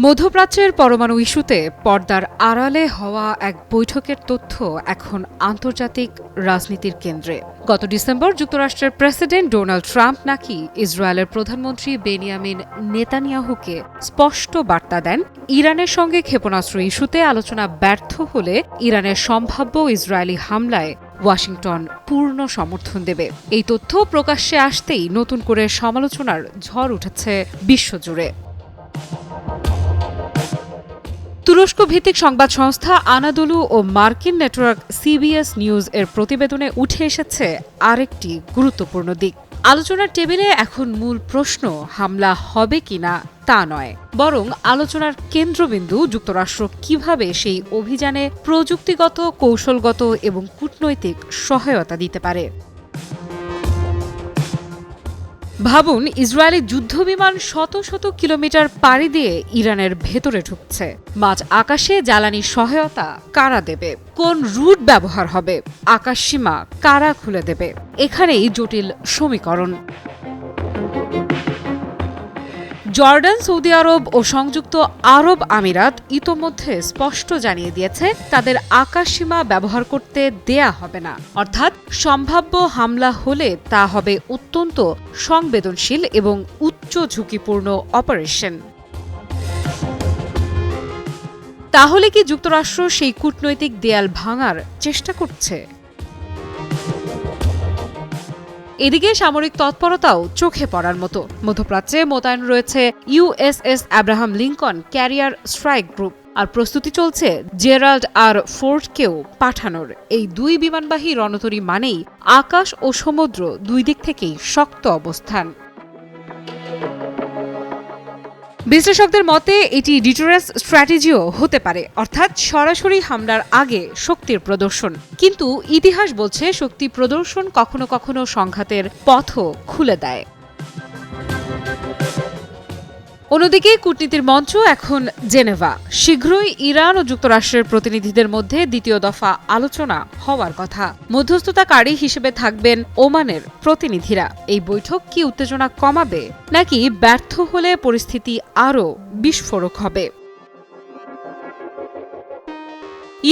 মধ্যপ্রাচ্যের পরমাণু ইস্যুতে পর্দার আড়ালে হওয়া এক বৈঠকের তথ্য এখন আন্তর্জাতিক রাজনীতির কেন্দ্রে। গত ডিসেম্বর যুক্তরাষ্ট্রের প্রেসিডেন্ট ডোনাল্ড ট্রাম্প নাকি ইসরায়েলের প্রধানমন্ত্রী বেনিয়ামিন নেতানিয়াহুকে স্পষ্ট বার্তা দেন, ইরানের সঙ্গে ক্ষেপণাস্ত্র ইস্যুতে আলোচনা ব্যর্থ হলে ইরানের সম্ভাব্য ইসরায়েলি হামলায় ওয়াশিংটন পূর্ণ সমর্থন দেবে। এই তথ্য প্রকাশ্যে আসতেই নতুন করে সমালোচনার ঝড় উঠেছে বিশ্বজুড়ে। তুরস্ক ভিত্তিক সংবাদ সংস্থা আনাদোলু ও মার্কিন নেটওয়ার্ক সিবিএস নিউজ এর প্রতিবেদনে উঠে এসেছে আরেকটি গুরুত্বপূর্ণ দিক। আলোচনার টেবিলে এখন মূল প্রশ্ন হামলা হবে কিনা তা নয়, বরং আলোচনার কেন্দ্রবিন্দু যুক্তরাষ্ট্র কিভাবে সেই অভিযানে প্রযুক্তিগত, কৌশলগত এবং কূটনৈতিক সহায়তা দিতে পারে। ভাবুন, ইসরায়েলি যুদ্ধবিমান শত শত কিলোমিটার পাড়ি দিয়ে ইরানের ভেতরে ঢুকছে। মাঝ আকাশে জ্বালানি সহায়তা কারা দেবে? কোন রুট ব্যবহার হবে? আকাশসীমা কারা খুলে দেবে? এখানেই জটিল সমীকরণ। জর্ডান, সৌদি আরব ও সংযুক্ত আরব আমিরাত ইতোমধ্যে স্পষ্ট জানিয়ে দিয়েছে তাদের আকাশসীমা ব্যবহার করতে দেয়া হবে না। অর্থাৎ সম্ভাব্য হামলা হলে তা হবে অত্যন্ত সংবেদনশীল এবং উচ্চ ঝুঁকিপূর্ণ অপারেশন। তাহলে কি যুক্তরাষ্ট্র সেই কূটনৈতিক দেয়াল ভাঙার চেষ্টা করছে? এদিকে সামরিক তৎপরতাও চোখে পড়ার মতো। মধ্যপ্রাচ্যে মোতায়েন রয়েছে USS Abraham Lincoln carrier strike group, আর প্রস্তুতি চলছে জেরাল্ড আর ফোর্ডকেও পাঠানোর। এই দুই বিমানবাহী রণতরী মানেই আকাশ ও সমুদ্র দুই দিক থেকেই শক্ত অবস্থান। বিশ্লেষকদের মতে এটি ডিটারেন্স স্ট্র্যাটেজিও হতে পারে, অর্থাৎ সরাসরি হামলার আগে শক্তির প্রদর্শন। কিন্তু ইতিহাস বলছে শক্তি প্রদর্শন কখনো কখনো সংঘাতের পথও খুলে দেয়। অন্যদিকে কূটনীতির মঞ্চ এখন জেনেভা। শীঘ্রই ইরান ও যুক্তরাষ্ট্রের প্রতিনিধিদের মধ্যে দ্বিতীয় দফা আলোচনা হওয়ার কথা। মধ্যস্থতাকারী হিসেবে থাকবেন ওমানের প্রতিনিধিরা। এই বৈঠক কি উত্তেজনা কমাবে, নাকি ব্যর্থ হলে পরিস্থিতি আরও বিস্ফোরক হবে?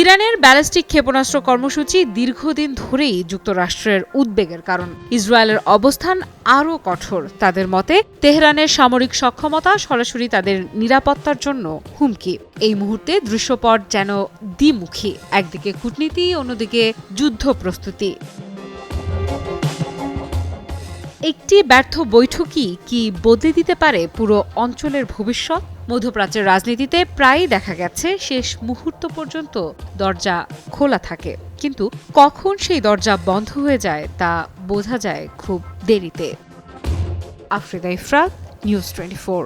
ইরানের ব্যালিস্টিক ক্ষেপণাস্ত্র কর্মসূচি দীর্ঘদিন ধরেই যুক্তরাষ্ট্রের উদ্বেগের কারণ। ইসরায়েলের অবস্থান আরও কঠোর। তাদের মতে তেহরানের সামরিক সক্ষমতা সরাসরি তাদের নিরাপত্তার জন্য হুমকি। এই মুহূর্তে দৃশ্যপট যেন দ্বিমুখী, একদিকে কূটনীতি, অন্যদিকে যুদ্ধ প্রস্তুতি। একটি ব্যর্থ বৈঠকই কি বদলে দিতে পারে পুরো অঞ্চলের ভবিষ্যৎ? মধ্যপ্রাচ্যের রাজনীতিতে প্রায়ই দেখা গেছে শেষ মুহূর্ত পর্যন্ত দরজা খোলা থাকে, কিন্তু কখন সেই দরজা বন্ধ হয়ে যায় তা বোঝা যায় খুব দেরিতে। আফ্রিদা ইফরাত, নিউজ 24।